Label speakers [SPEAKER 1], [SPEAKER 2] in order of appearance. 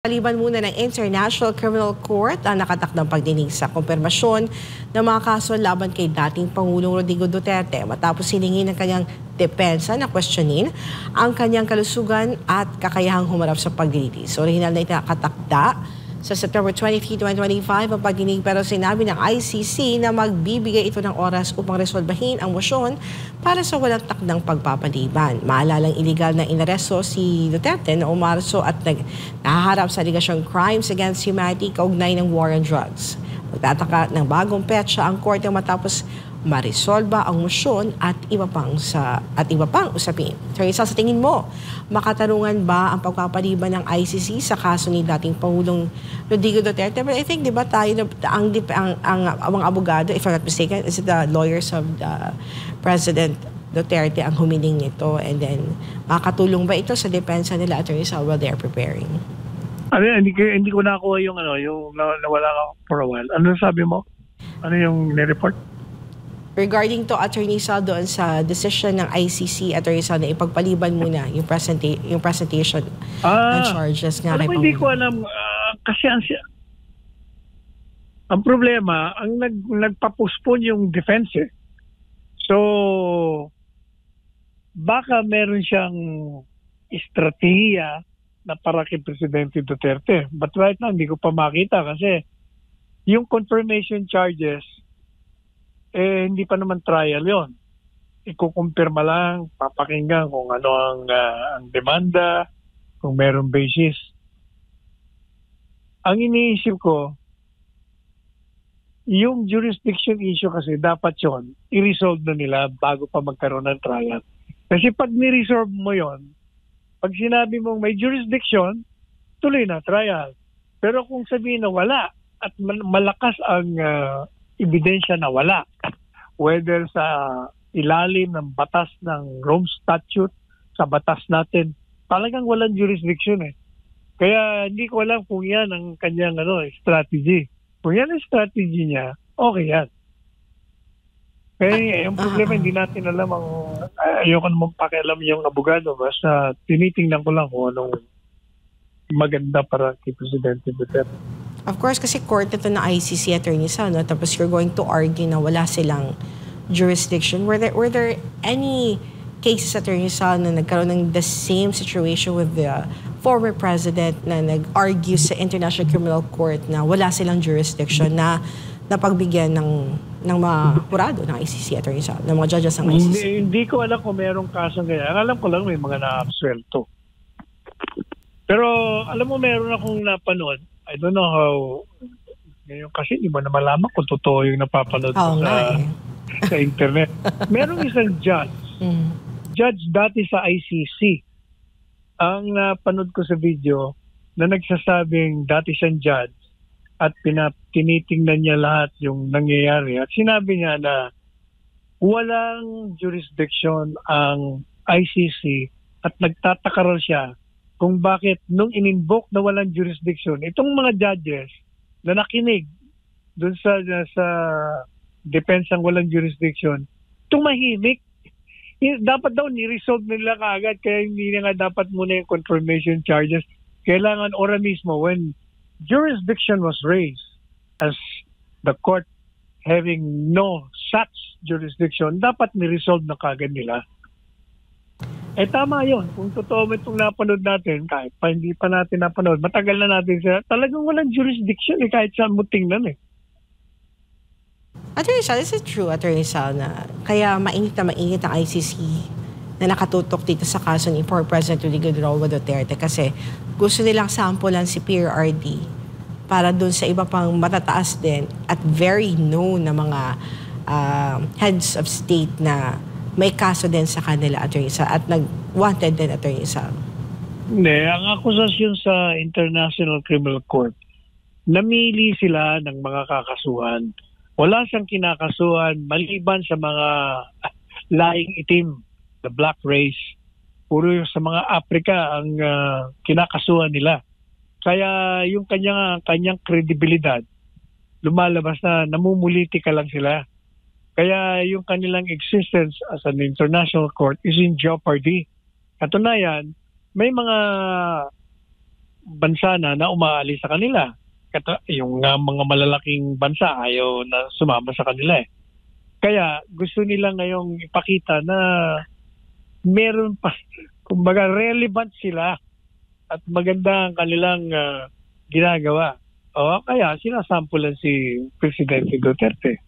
[SPEAKER 1] Paliban muna ng International Criminal Court ang nakatakdang pagdinig sa kumpirmasyon ng mga kaso laban kay dating Pangulong Rodrigo Duterte matapos hilingin ng kanyang depensa na questionin ang kanyang kalusugan at kakayahang humarap sa paglilitis. Orihinal na itakatakda sa September 23, 2025 ang pagdinig pero sinabi ng ICC na magbibigay ito ng oras upang resolbahin ang mosyón para sa walang takdang pagpapaliban. Maalalang iligal na inaresto si Duterte noong Marso at nahaharap sa aligasyong crimes against humanity kaugnay ng war on drugs. Magtataka ng bagong petsa ang korte matapos marisolba ang mosyón at iba pang usapin. Teresa, sa tingin mo, makatarungan ba ang pagpapaliban ng ICC sa kaso ni dating Pangulong Rodrigo Duterte? But I think, di ba tayo, ang mga abogado, if I'm not mistaken, is it the lawyers of the President Duterte ang humiling nito? And then, makakatulong ba ito sa depensa nila, Teresa, while they're preparing?
[SPEAKER 2] Hindi ko nakuha yung nawala ka for a while. Ano sabi mo? Ano yung ni-report?
[SPEAKER 1] Regarding to, Attorney Sal, doon sa decision ng ICC, Attorney Sal, na ipagpaliban muna yung presentation ng charges nga kay Pangulong.
[SPEAKER 2] Hindi ko alam, kasi ang problema, ang nagpapospone yung defense eh. So, baka meron siyang estratehiya na para kay Presidente Duterte. But right now, hindi ko pa makita kasi yung confirmation charges, hindi pa naman trial yon. Ikukumpirma lang, papakinggan kung ano ang demanda, kung meron basis. Ang iniisip ko, yung jurisdiction issue kasi dapat yon i-resolve na nila bago pa magkaroon ng trial. Kasi pag ni-resolve mo yon, pag sinabi mong may jurisdiction, tuloy na trial. Pero kung sabihin na wala at malakas ang ebidensya na wala, whether sa ilalim ng batas ng Rome Statute, sa batas natin, talagang walang jurisdiction eh. Kaya hindi ko alam kung yan ang kanyang strategy. Kung yan ang strategy niya, okay yan. Kaya yung problema, hindi natin alam ayoko naman pakialam yung abogado, basta tinitingnan ko lang kung anong maganda para kay Presidente Duterte.
[SPEAKER 1] Of course, kasi court ito na ICC, Attorney Sal, no? Tapos you're going to argue na wala silang jurisdiction. Were there any cases, Attorney Sal, na nagkaroon ng the same situation with the former president na nag-argue sa International Criminal Court na wala silang jurisdiction na napagbigyan ng mga hurado ng ICC, Attorney Sal, ng mga judges ng ICC?
[SPEAKER 2] Hindi ko alam kung merong kasong ganyan. Alam ko lang may mga na-absuelto. Pero alam mo, meron akong napanood. I don't know how, ngayon kasi di ba na malaman kung totoo yung napapanood sa internet. Merong isang judge, judge dati sa ICC, ang napanood ko sa video na nagsasabing dati siyang judge at tinitingnan niya lahat yung nangyayari. At sinabi niya na walang jurisdiction ang ICC at nagtataka raw siya kung bakit nung in-invoke na walang jurisdiction, itong mga judges na nakinig dun sa depensang walang jurisdiction, tumahimik. Dapat daw ni-resolve nila kaagad, kaya hindi na nga dapat muna yung confirmation charges. Kailangan ora mismo when jurisdiction was raised as the court having no such jurisdiction, dapat ni-resolve na kaagad nila. Tama yun. Kung totoo mo itong napanood natin, kahit pa hindi pa natin napanood, matagal na natin siya, talagang walang jurisdiction kahit saan mo tingnan eh.
[SPEAKER 1] Attorney Sal, is it true, Attorney Sal, na kaya mainit ang ICC na nakatutok dito sa kaso ni former President Rodrigo Duterte kasi gusto nilang sampulan si PRRD para dun sa iba pang matataas din at very known na mga heads of state na may kaso din sa kanila, Attorney Sal, at nag-wanted din, Attorney Sal?
[SPEAKER 2] Hindi. Ang akusasyon sa International Criminal Court, namili sila ng mga kakasuhan. Wala siyang kinakasuhan maliban sa mga laing itim, the black race. Puro sa mga Africa ang kinakasuhan nila. Kaya yung kanyang kredibilidad, lumalabas na namumulitika lang sila. Kaya yung kanilang existence as an international court is in jeopardy. Katunayan, may mga bansa na umaalis sa kanila. Yung mga malalaking bansa ayaw na sumama sa kanila eh. Kaya gusto nila ngayong ipakita na meron pa, kumbaga relevant sila at maganda ang kanilang ginagawa. O kaya sinasampulan si Presidente Duterte.